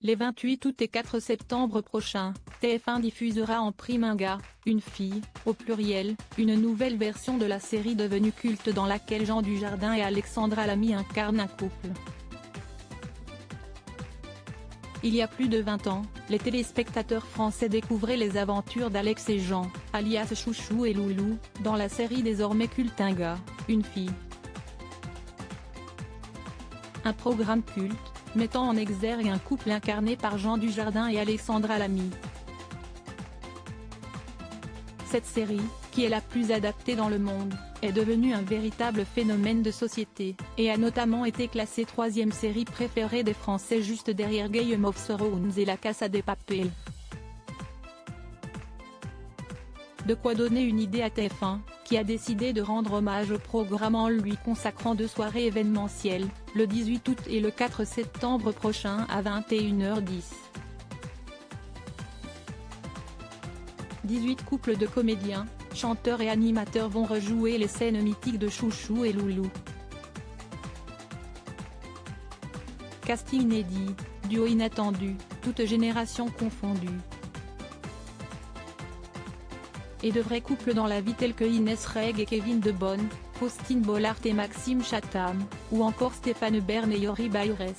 Les 28 août et 4 septembre prochains, TF1 diffusera en prime Un gars, une fille, au pluriel, une nouvelle version de la série devenue culte dans laquelle Jean Dujardin et Alexandra Lamy incarnent un couple. Il y a plus de 20 ans, les téléspectateurs français découvraient les aventures d'Alex et Jean, alias Chouchou et Loulou, dans la série désormais culte Un gars, une fille. Un programme culte, mettant en exergue un couple incarné par Jean Dujardin et Alexandra Lamy. Cette série, qui est la plus adaptée dans le monde, est devenue un véritable phénomène de société, et a notamment été classée 3e série préférée des Français juste derrière Game of Thrones et La Casa de Papel. De quoi donner une idée à TF1, qui a décidé de rendre hommage au programme en lui consacrant 2 soirées événementielles, le 18 août et le 4 septembre prochain à 21h10. 18 couples de comédiens, chanteurs et animateurs vont rejouer les scènes mythiques de Chouchou et Loulou. Casting inédit, duo inattendu, toutes générations confondues. Et de vrais couples dans la vie tels que Inès Reg et Kevin De Bonne, Faustine Bollard et Maxime Chatham, ou encore Stéphane Bern et Yori Bayres.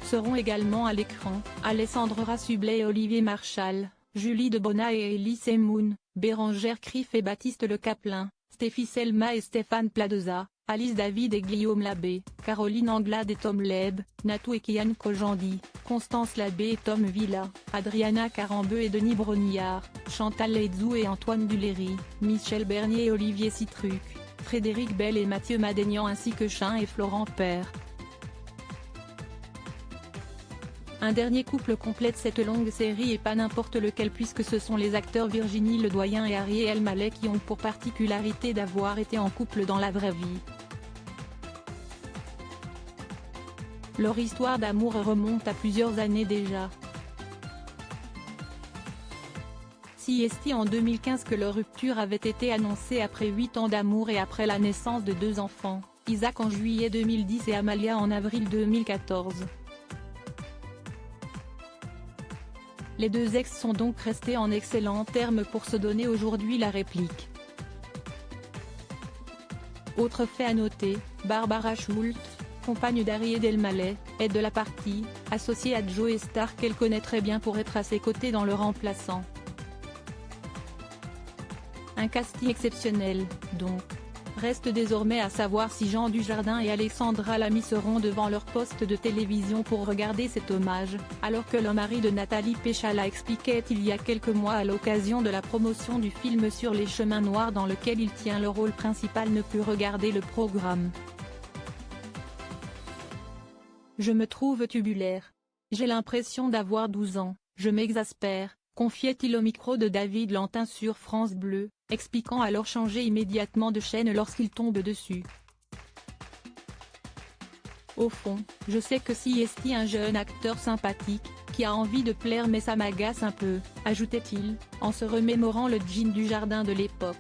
Seront également à l'écran, Alessandre Rasublet et Olivier Marchal, Julie Debona et Elie Semoun, Bérangère Krief et Baptiste Le Caplin, Stéphie Selma et Stéphane Pladoza, Alice David et Guillaume Labbé, Caroline Anglade et Tom Leb, Natou et Kian Kojandi, Constance Labbé et Tom Villa, Adriana Carambeu et Denis Brognard, Chantal Leitzou et Antoine Duléry, Michel Bernier et Olivier Citruc, Frédéric Bell et Mathieu Madénian ainsi que Chin et Florent Père. Un dernier couple complète cette longue série et pas n'importe lequel puisque ce sont les acteurs Virginie Ledoyen et Ariel Mallet qui ont pour particularité d'avoir été en couple dans la vraie vie. Leur histoire d'amour remonte à plusieurs années déjà. Si est en 2015 que leur rupture avait été annoncée après 8 ans d'amour et après la naissance de 2 enfants, Isaac en juillet 2010 et Amalia en avril 2014. Les 2 ex sont donc restés en excellents termes pour se donner aujourd'hui la réplique. Autre fait à noter, Barbara Schultz, compagne d'Ariel Mallet, est de la partie, associée à Joe Star qu'elle connaît très bien pour être à ses côtés dans Le Remplaçant. Un casting exceptionnel, donc. Reste désormais à savoir si Jean Dujardin et Alexandra Lamy seront devant leur poste de télévision pour regarder cet hommage, alors que le mari de Nathalie Péchala expliquait il y a quelques mois à l'occasion de la promotion du film sur les chemins noirs dans lequel il tient le rôle principal ne plus regarder le programme. Je me trouve tubulaire. J'ai l'impression d'avoir 12 ans, je m'exaspère, confiait-il au micro de David Lantin sur France Bleu, expliquant alors changer immédiatement de chaîne lorsqu'il tombe dessus. Au fond, je sais que si est un jeune acteur sympathique, qui a envie de plaire mais ça m'agace un peu, ajoutait-il, en se remémorant le jean du jardin de l'époque.